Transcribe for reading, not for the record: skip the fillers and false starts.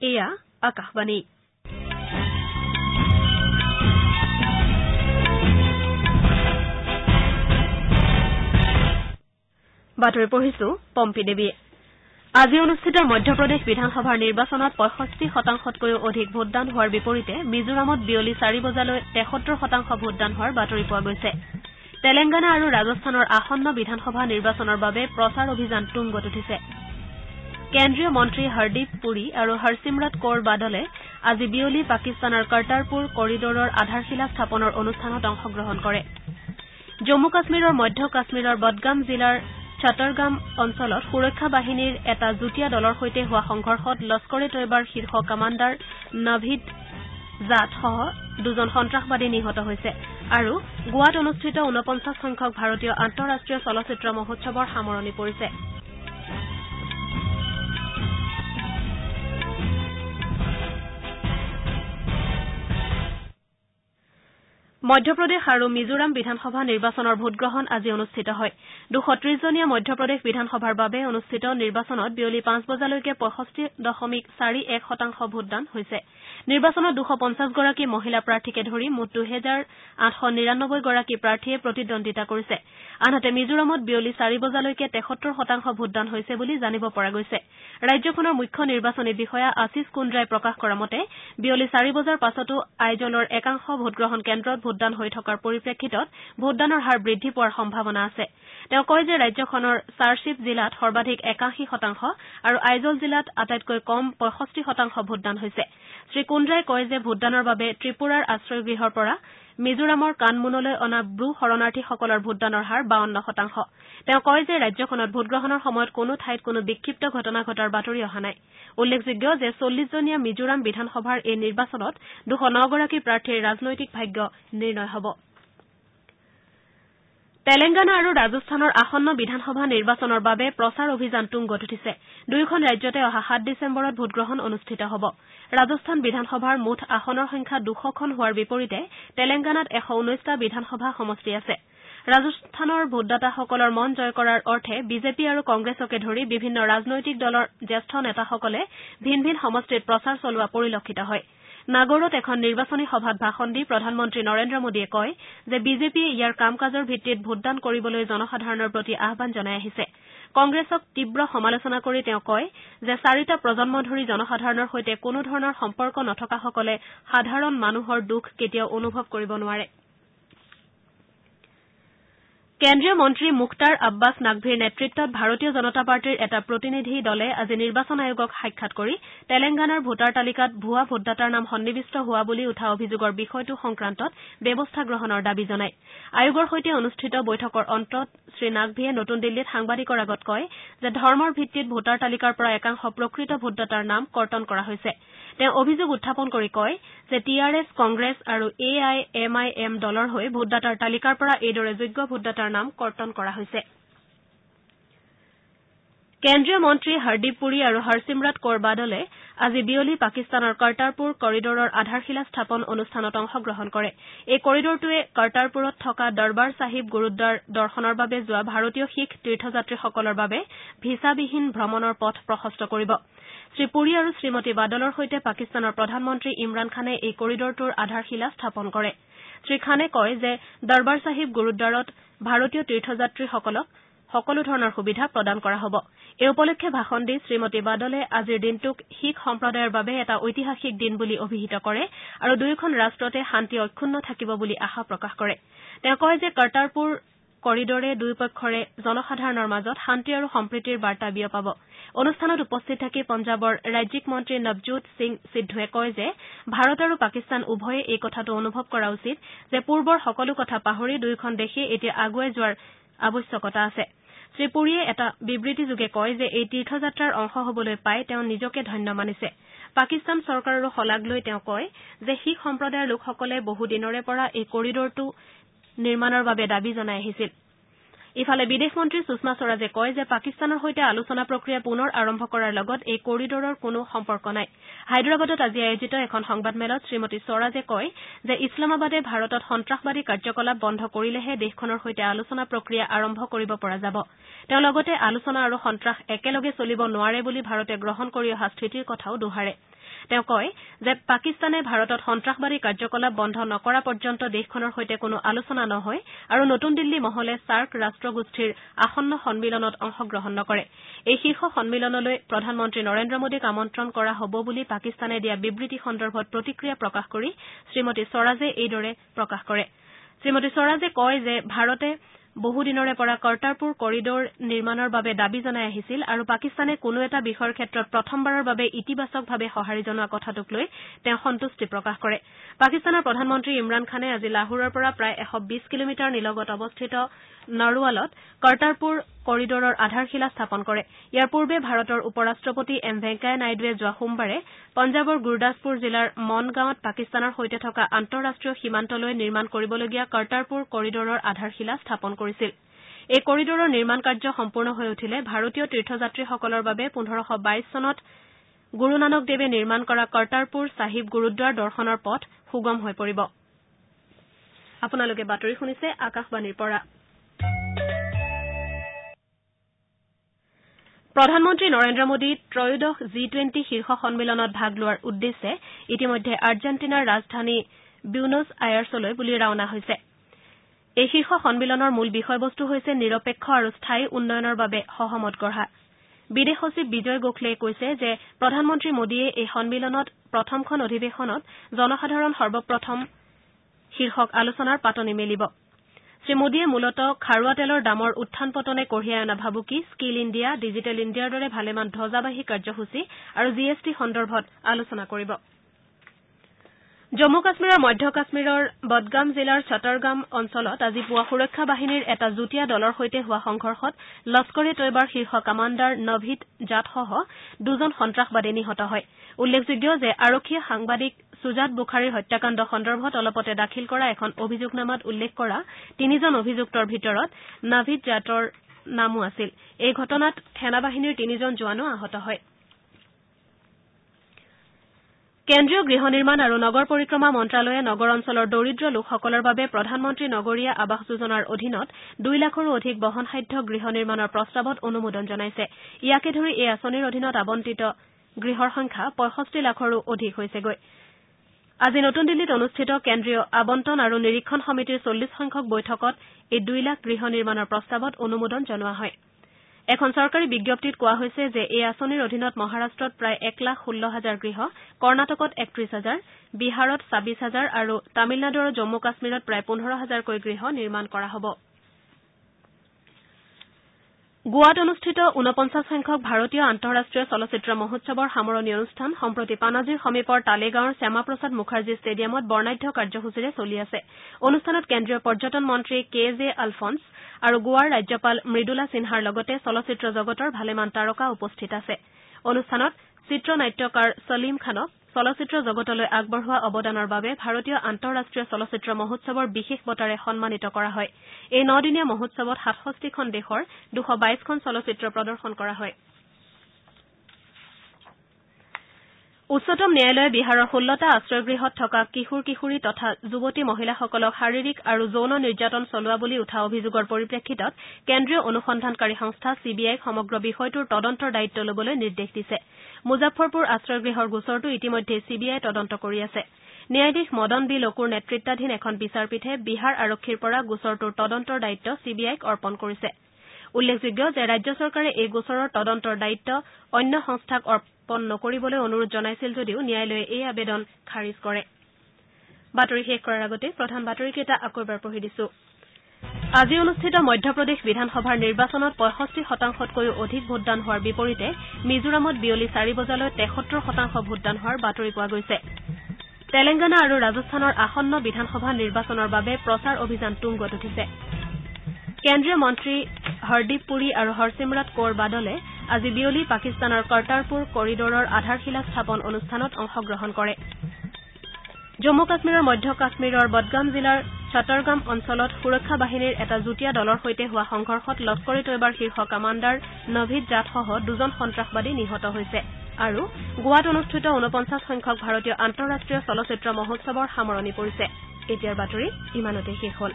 এয়া আকাশবাণী বাতৰি পঢ়িছো পম্পী দেৱী আজি অনুষ্ঠিত মধ্যপ্ৰদেশ বিধানসভাৰ নিৰ্বাচনত ৬৫%তকৈও অধিক ভোটদান হোৱাৰ বিপৰীতে মিজোৰামত বিয়লি 4 বজালৈ ৭৩% ভোটদান হোৱাৰ বাতৰি পোৱা গৈছে তেলেংগানা আৰু ৰাজস্থানৰ আসন্ন বিধানসভা নিৰ্বাচনৰ বাবে প্ৰচাৰ অভিযান তুংগত উঠিছে কেন্দ্ৰীয় মন্ত্ৰী হৰদীপ পুৰী আৰু হৰচিমৰত কৌৰ বাদলে আজি বিয়লি পাকিস্তানৰ কৰ্টাৰপুৰ কৰিডৰৰ আধাৰশিলা স্থাপনৰ অনুষ্ঠানত অংশগ্ৰহণ কৰে জম্মু কাশ্মীৰৰ মধ্য কাশ্মীৰৰ বদগাম জিলাৰ চটৰগাম অঞ্চলত সুৰক্ষা বাহিনীৰ এটা যুটীয়া দলৰ সৈতে হোৱা সংঘৰ্ষত লস্কৰ এ তৈয়বাৰ শীৰ্ষ কামাণ্ডাৰ নভীদ জাটসহ 2জন সন্ত্ৰাসবাদী নিহত হৈছে আৰু গোৱাত অনুষ্ঠিত ৪৯ সংখ্যক ভাৰতীয় আন্তঃৰাষ্ট্ৰীয় চলচ্চিত্ৰ মহোৎসৱৰ সামৰণি পৰিছে মধ্যপ্ৰদেশ আৰু মিজোৰাম বিধানসভা নিৰ্বাচনৰ ভোটগ্ৰহণ আজি অনুষ্ঠিত হয় ২৩০জনীয়া মধ্যপ্ৰদেশ বিধানসভাৰ বাবে অনুষ্ঠিত নিৰ্বাচনত বিয়লি ৫ বজালৈকে ৬৫.৪১% ভোটদান হৈছে নিৰ্বাচনত ২৫০গৰাকী মহিলা প্ৰাৰ্থীকে ধৰি মুঠ ২,৮৯৯ গৰাকী প্ৰাৰ্থীয়ে প্ৰতিদ্বন্দ্বিতা কৰিছে আনহাতে মিজোৰামত বিয়লি 4 বজালৈকে ৭৩% ভোটদান হৈছে বুলি জানিব পৰা গৈছে ৰাজ্যখনৰ মুখ্য নিৰ্বাচনী বিষয়া আশিষ কুন্দ্ৰাই প্ৰকাশ কৰা মতে বিয়লি 4 বজাৰ পাছতো আইজলৰ একাংশ ভোটগ্ৰহণ কেন্দ্ৰত ভোটদান হৈ থকাৰ পৰিপ্ৰেক্ষিতত ভোটদানৰ হাৰ বৃদ্ধি পোৱাৰ সম্ভাৱনা আছে তেওঁ কয় যে ৰাজ্যখনৰ চাৰ্চিপ জিলাত সৰ্বাধিক ৮১% আৰু আইজল জিলাত আটাইতকৈ কম ৬৫% ভোটদান হৈছে শ্ৰীকুন্দ্ৰাই কয় যে ভোটদানৰ বাবে ত্ৰিপুৰাৰ আশ্ৰয়গৃহৰ পৰা মিজোৰামৰ কানমুনলৈ অনা ব্ৰু শৰণাৰ্থীসকলৰ ভোটদানৰ হাৰ ৫২%। তেওঁ কয় যে ৰাজ্যখনত ভোটগ্ৰহণৰ সময়ত কোনো ঠাইত কোনো বিক্ষিপ্ত ঘটনা ঘটাৰ বাতৰি অহা নাই উল্লেখযোগ্য যে ৪০জনীয়া মিজোৰাম বিধানসভাৰ এই নিৰ্বাচনত ২০৯ গৰাকী প্ৰাৰ্থীৰ ৰাজনৈতিক ভাগ্য নিৰ্ণয় হ'ব তেলেংগানা আৰু ৰাজস্থানৰ আসন্ন বিধানসভা নিৰ্বাচনৰ বাবে প্ৰচাৰ অভিযান তুংগত উঠিছে দুয়োখন ৰাজ্যতে অহা ৭ ডিচেম্বৰত ভোটগ্ৰহণ অনুষ্ঠিত হ'ব ৰাজস্থান বিধানসভাৰ মুঠ আসনৰ সংখ্যা ২০০খন হোৱাৰ বিপৰীতে তেলেংগানাত ১১৯টা বিধানসভা সমষ্টি আছে ৰাজস্থানৰ ভোটদাতাসকলৰ মন জয় কৰাৰ অৰ্থে বিজেপি আৰু কংগ্ৰেছকে ধৰি বিভিন্ন ৰাজনৈতিক দলৰ জ্যেষ্ঠ নেতাসকলে ভিন ভিন সমষ্টিত প্ৰচাৰ চলোৱা পৰিলক্ষিত হয় নাগৌৰত এখন নিৰ্বাচনী সভাত ভাষণ দি প্ৰধানমন্ত্ৰী নৰেন্দ্ৰ মোদীয়ে কয় যে বিজেপিয়ে ইয়াৰ কাম কাজৰ ভিত্তিত ভোটদান কৰিবলৈ জনসাধাৰণৰ প্ৰতি আহান জনাই আহিছে কংগ্ৰেছক তীব্ৰ সমালোচনা কৰি তেওঁ কয় যে 4টা প্ৰজন্ম ধৰি জনসাধাৰণৰ সৈতে কোনো ধৰণৰ সম্পৰ্ক নথকাসকলে সাধাৰণ মানুহৰ দুখ কেতিয়াও অনুভৱ কৰিব নোৱাৰে কেন্দ্ৰীয় মন্ত্ৰী মুখতাৰ আব্বাছ নাকভিৰ নেতৃত্বত ভাৰতীয় জনতা পাৰ্টীৰ এটা প্ৰতিনিধি দলে আজি নিৰ্বাচন আয়োগক সাক্ষাৎ কৰি তেলেংগানাৰ ভোটাৰ তালিকাত ভুৱা ভোটদাতাৰ নাম সন্নিৱিষ্ট হোৱা বুলি উঠা অভিযোগৰ বিষয়টো সংক্ৰান্তত ব্যৱস্থা গ্ৰহণৰ দাবী জনায় আয়োগৰ সৈতে অনুষ্ঠিত বৈঠকৰ অন্তত শ্ৰীনাকভিয়ে নতুন দিল্লীত সাংবাদিকৰ আগত কয় যে ধৰ্মৰ ভিত্তিত ভোটাৰ তালিকাৰ পৰা একাংশ প্ৰকৃত ভোটদাতাৰ নাম কৰ্তন কৰা হৈছে তেওঁ অভিযোগ উত্থাপন কৰি কয় যে টিআৰএছ কংগ্ৰেছ আৰু এআইএমআইএম দলৰ হৈ ভোটদাতাৰ তালিকাৰ পৰা এইদৰে যোগ্য ভোটদাতাৰ নাম কৰ্তন কৰা হৈছে কেন্দ্ৰীয় মন্ত্ৰী হৰদীপ পুৰী আৰু হৰচিমৰত কৌৰ বাদলে আজি বিয়লি পাকিস্তানৰ কৰ্টাৰপুৰ কৰিডৰৰ আধাৰশিলা স্থাপন অনুষ্ঠানত অংশগ্ৰহণ কৰে এই কৰিডৰটোৱে কৰ্টাৰপুৰত থকা দৰবাৰ চাহিব গুৰুদ্বাৰ দৰ্শনৰ বাবে যোৱা ভাৰতীয় শিখ তীৰ্থযাত্ৰীসকলৰ বাবে ভিছাবিহীন ভ্ৰমণৰ পথ প্ৰশস্ত কৰিব শ্ৰীপুৰী আৰু শ্ৰীমতী বাদলৰ সৈতে পাকিস্তানৰ প্ৰধানমন্ত্ৰী ইমৰান খানে এই কৰিডৰটোৰ আধাৰশিলা স্থাপন কৰে শ্ৰীখানে কয় যে দৰবাৰ চাহিব গুৰুদ্বাৰত ভাৰতীয় তীৰ্থযাত্ৰীসকলক সকলো ধৰণৰ সুবিধা প্ৰদান কৰা হ'ব এই উপলক্ষে ভাষণ দি শ্ৰীমতী বাদলে আজিৰ দিনটোক শিখ সম্প্ৰদায়ৰ বাবে এটা ঐতিহাসিক দিন বুলি অভিহিত কৰে আৰু দুয়োখন ৰাষ্ট্ৰতে শান্তি অক্ষুণ্ণ থাকিব বুলি আশা প্ৰকাশ কৰে তেওঁ কয় যে কৰ্টাৰপুৰ কৰিডৰে দুয়োপক্ষৰে জনসাধাৰণৰ মাজত শান্তি আৰু সম্প্ৰীতিৰ বাৰ্তা বিয়পাব অনুষ্ঠানত উপস্থিত থাকি পঞ্জাৱৰ ৰাজ্যিক মন্ত্ৰী নৱজোৎ সিং সিদ্ধুৱে কয় যে ভাৰত আৰু পাকিস্তান উভয়ে এই কথাটো অনুভৱ কৰা উচিত যে পূৰ্বৰ সকলো কথা পাহৰি দুয়োখন দেশে এতিয়া আগুৱাই যোৱাৰ আৱশ্যকতা আছে শ্ৰীপুৰীয়ে এটা বিবৃতিযোগে কয় যে এই তীৰ্থযাত্ৰাৰ অংশ হ'বলৈ পাই তেওঁ নিজকে ধন্য মানিছে পাকিস্তান চৰকাৰৰো শলাগ লৈ তেওঁ কয় যে শিখ সম্প্ৰদায়ৰ লোকসকলে বহু দিনৰে পৰা এই কৰিডৰটো নিৰ্মাণৰ বাবে দাবী জনাই আহিছিল ইফালে বিদেশ মন্ত্ৰী সুষমা স্বৰাজে কয় যে পাকিস্তানৰ সৈতে আলোচনা প্ৰক্ৰিয়া পুনৰ আৰম্ভ কৰাৰ লগত এই কৰিডৰৰ কোনো সম্পৰ্ক নাই হায়দৰাবাদত আজি আয়োজিত এখন সংবাদমেলত শ্ৰীমতী স্বৰাজে কয় যে ইছলামাবাদে ভাৰতত সন্ত্ৰাসবাদী কাৰ্যকলাপ বন্ধ কৰিলেহে দেশখনৰ সৈতে আলোচনা প্ৰক্ৰিয়া আৰম্ভ কৰিব পৰা যাব তেওঁ লগতে আলোচনা আৰু সন্ত্ৰাস একেলগে চলিব নোৱাৰে বুলি ভাৰতে গ্ৰহণ কৰি অহা স্থিতিৰ কথাও দোহাৰে তেওঁ কয় যে পাকিস্তানে ভাৰতত সন্ত্ৰাসবাদী কাৰ্যকলাপ বন্ধ নকৰা পৰ্যন্ত দেশখনৰ সৈতে কোনো আলোচনা নহয় আৰু নতুন দিল্লী মহলে ছাৰ্ক ৰাষ্ট্ৰগোষ্ঠীৰ আসন্ন সন্মিলনত অংশগ্ৰহণ নকৰে এই শীৰ্ষ সন্মিলনলৈ প্ৰধানমন্ত্ৰী নৰেন্দ্ৰ মোদীক আমন্ত্ৰণ কৰা হ'ব বুলি পাকিস্তানে দিয়া বিবৃতি সন্দৰ্ভত প্ৰতিক্ৰিয়া প্ৰকাশ কৰি শ্ৰীমতী স্বৰাজে এইদৰে প্ৰকাশ কৰে শ্ৰীমতী স্বৰাজে কয় যে ভাৰতে বহুদিনৰে পৰা কৰ্টাৰপুৰ কৰিডৰ নিৰ্মাণৰ বাবে দাবী জনাই আহিছিল আৰু পাকিস্তানে কোনো এটা বিষয়ৰ ক্ষেত্ৰত প্ৰথমবাৰৰ বাবে ইতিবাচকভাৱে সঁহাৰি জনোৱা কথাটোক লৈ তেওঁ সন্তুষ্টি প্ৰকাশ কৰে পাকিস্তানৰ প্ৰধানমন্ত্ৰী ইমৰান খানে আজি লাহোৰৰ পৰা প্ৰায় 120 কিলোমিটাৰ নিলগত অৱস্থিত নৰৱালত কৰ্টাৰপুৰ কৰিডৰৰ আধাৰশিলা স্থাপন কৰে ইয়াৰ পূৰ্বে ভাৰতৰ উপ ৰাষ্ট্ৰপতি এম ভেংকায়া নাইডুৱে যোৱা সোমবাৰে পঞ্জাৱৰ গুৰদাসপুৰ জিলাৰ মন গাঁৱত পাকিস্তানৰ সৈতে থকা আন্তঃৰাষ্ট্ৰীয় সীমান্তলৈ নিৰ্মাণ কৰিবলগীয়া কৰ্টাৰপুৰ কৰিডৰৰ আধাৰশিলা স্থাপন কৰিছিল এই কৰিডৰৰ নিৰ্মাণ কাৰ্য সম্পূৰ্ণ হৈ উঠিলে ভাৰতীয় তীৰ্থযাত্ৰীসকলৰ বাবে 1522 চনত গুৰু নানক দেৱে নিৰ্মাণ কৰা কৰ্টাৰপুৰ চাহিব গুৰুদ্বাৰ দৰ্শনৰ পথ সুগম হৈ পৰিব আপোনালোকে বাতৰি শুনিছে আকাশবাণীৰ পৰা প্ৰধানমন্ত্ৰী নৰেন্দ্ৰ মোদী ত্ৰয়োদশ G20 শীৰ্ষ সন্মিলনত ভাগ লোৱাৰ উদ্দেশ্যে ইতিমধ্যে আৰ্জেণ্টিনাৰ ৰাজধানী বিউনছ আয়াৰ্ছলৈ বুলি ৰাওনা হৈছে এই শীৰ্ষ সন্মিলনৰ মূল বিষয়বস্তু হৈছে নিৰপেক্ষ আৰু স্থায়ী উন্নয়নৰ বাবে সহমত গঢ়া বিদেশ সচিব বিজয় গোখলেই কৈছে যে প্ৰধানমন্ত্ৰী মোদীয়ে এই সন্মিলনত প্ৰথমখন অধিৱেশনত জনসাধাৰণ সৰ্বপ্ৰথম শীৰ্ষক আলোচনাৰ পাতনি মেলিব শ্ৰীমোদীয়ে মূলতঃ খাৰুৱা তেলৰ দামৰ উত্থান পতনে কঢ়িয়াই অনা ভাবুকি স্কিল ইণ্ডিয়া ডিজিটেল ইণ্ডিয়াৰ দৰে ভালেমান ধ্বজাবাহী কাৰ্যসূচী আৰু GST সন্দৰ্ভত আলোচনা কৰিব জম্মু কাশ্মীৰৰ মধ্য কাশ্মীৰৰ বদগাম জিলাৰ চটৰগাম অঞ্চলত আজি পুৱা সুৰক্ষা বাহিনীৰ এটা যুটীয়া দলৰ সৈতে হোৱা সংঘৰ্ষত লস্কৰ এ তৈবাৰ শীৰ্ষ কামাণ্ডাৰ নভীদ জাটসহ দুজন সন্ত্ৰাসবাদী নিহত হয় উল্লেখযোগ্য যে আৰক্ষীয়ে সাংবাদিক সুজাত বুখাৰীৰ হত্যাকাণ্ড সন্দৰ্ভত অলপতে দাখিল কৰা এখন অভিযোগনামাত উল্লেখ কৰা তিনিজন অভিযুক্তৰ ভিতৰত নভীদ জাটৰ নামো আছিল এই ঘটনাত সেনাবাহিনীৰ তিনিজন জোৱানো আহত হয় কেন্দ্ৰীয় গৃহ নিৰ্মাণ আৰু নগৰ পৰিক্ৰমা মন্ত্ৰালয়ে নগৰ অঞ্চলৰ দৰিদ্ৰ লোকসকলৰ বাবে প্ৰধানমন্ত্ৰী নগৰীয়া আৱাস যোজনাৰ অধীনত 2 লাখৰো অধিক বহনসাধ্য গৃহ নিৰ্মাণৰ প্ৰস্তাৱত অনুমোদন জনাইছে ইয়াকে ধৰি এই আঁচনিৰ অধীনত আবণ্টিত গৃহৰ সংখ্যা 65 লাখৰো অধিক হৈছেগৈ আজি নতুন দিল্লীত অনুষ্ঠিত কেন্দ্ৰীয় আবণ্টন আৰু নিৰীক্ষণ সমিতিৰ 40 সংখ্যক বৈঠকত এই 2 লাখ গৃহ নিৰ্মাণৰ প্ৰস্তাৱত অনুমোদন জনোৱা হয় এখন চৰকাৰী বিজ্ঞপ্তিত কোৱা হৈছে যে এই আঁচনিৰ অধীনত মহাৰাষ্ট্ৰত প্ৰায় 1,16,000 গৃহ কৰ্ণাটকত 31,000 বিহাৰত 26,000 আৰু তামিলনাডু আৰু জম্মু কাশ্মীৰত প্ৰায় 15,000কৈ গৃহ নিৰ্মাণ কৰা হ'ব গোৱাত অনুষ্ঠিত 49 সংখ্যক ভাৰতীয় আন্তঃৰাষ্ট্ৰীয় চলচ্চিত্ৰ মহোৎসৱৰ সামৰণি অনুষ্ঠান সম্প্ৰতি পানাজীৰ সমীপৰ তালেগাঁৱৰ শ্যামাপ্ৰসাদ মুখাৰ্জী ষ্টেডিয়ামত বৰ্ণাঢ্য কাৰ্যসূচীৰে চলি আছে অনুষ্ঠানত কেন্দ্ৰীয় পৰ্যটন মন্ত্ৰী KJ আলফন্স আৰু গোৱাৰ ৰাজ্যপাল মৃদুলা সিনহাৰ লগতে চলচ্চিত্ৰ জগতৰ ভালেমান তাৰকা উপস্থিত আছে অনুষ্ঠানত চিত্ৰ নাট্যকাৰ সলীম খানক চলচ্চিত্ৰ জগতলৈ আগবঢ়োৱা অৱদানৰ বাবে ভাৰতীয় আন্তঃৰাষ্ট্ৰীয় চলচ্চিত্ৰ মহোৎসৱৰ বিশেষ বঁটাৰে সন্মানিত কৰা হয় এই 9দিনীয়া মহোৎসৱত 67খন দেশৰ 222খন চলচ্চিত্ৰ প্ৰদৰ্শন কৰা হয় উচ্চতম ন্যায়ালয়ে বিহাৰৰ 16টা আশ্ৰয়গৃহত থকা কিশোৰ কিশোৰী তথা যুৱতী মহিলাসকলক শাৰীৰিক আৰু যৌন নিৰ্যাতন চলোৱা বুলি উঠা অভিযোগৰ পৰিপ্ৰেক্ষিতত কেন্দ্ৰীয় অনুসন্ধানকাৰী সংস্থা CBIক সমগ্ৰ বিষয়টোৰ তদন্তৰ দায়িত্ব ল'বলৈ নিৰ্দেশ দিছে মুজাফ্ফৰপুৰ আশ্ৰয়গৃহৰ গোচৰটো ইতিমধ্যে CBI তদন্ত কৰি আছে ন্যায়াধীশ মদন বি লোকুৰ নেতৃত্বাধীন এখন বিচাৰপীঠে বিহাৰ আৰক্ষীৰ পৰা গোচৰটোৰ তদন্তৰ দায়িত্ব CBIক অৰ্পণ কৰিছে উল্লেখযোগ্য যে ৰাজ্য চৰকাৰে এই গোচৰৰ তদন্তৰ দায়িত্ব অন্য সংস্থাক অৰ্পণ নকৰিবলৈ অনুৰোধ জনাইছিল যদিও ন্যায়ালয়ে এই আবেদন খাৰিজ কৰে বাতৰি শেষ কৰাৰ আগতে প্ৰধান বাতৰিকেইটা আকৌ এবাৰ পঢ়ি দিছো আজি অনুষ্ঠিত মধ্যপ্ৰদেশ বিধানসভাৰ নিৰ্বাচনত 65%তকৈও অধিক ভোটদান হোৱাৰ বিপৰীতে মিজোৰামত বিয়লি 4 বজালৈ 73% ভোটদান হোৱাৰ বাতৰি পোৱা গৈছে তেলেংগানা আৰু ৰাজস্থানৰ আসন্ন বিধানসভা নিৰ্বাচনৰ বাবে প্ৰচাৰ অভিযান তুংগত উঠিছে কেন্দ্ৰীয় মন্ত্ৰী হৰদীপ পুৰী আৰু হৰচিমৰাট কৌৰ বাদলে আজি বিয়লি পাকিস্তানৰ কৰ্টাৰপুৰ কৰিডৰৰ আধাৰশিলা স্থাপন অনুষ্ঠানত অংশগ্ৰহণ কৰে জম্মু কাশ্মীৰৰ মধ্য কাশ্মীৰৰ বদগাম জিলাৰ চটৰগাম অঞ্চলত সুৰক্ষা বাহিনীৰ এটা যুটীয়া দলৰ সৈতে হোৱা সংঘৰ্ষত লস্কৰ এ তৈবাৰ শীৰ্ষ কামাণ্ডাৰ নভীদ জাটসহ দুজন সন্ত্ৰাসবাদী নিহত হৈছে আৰু গোৱাত অনুষ্ঠিত 49 সংখ্যক ভাৰতীয় আন্তঃৰাষ্ট্ৰীয় চলচ্চিত্ৰ মহোৎসৱৰ সামৰণি পৰিছে এতিয়াৰ বাতৰি ইমানতে শেষ হ'ল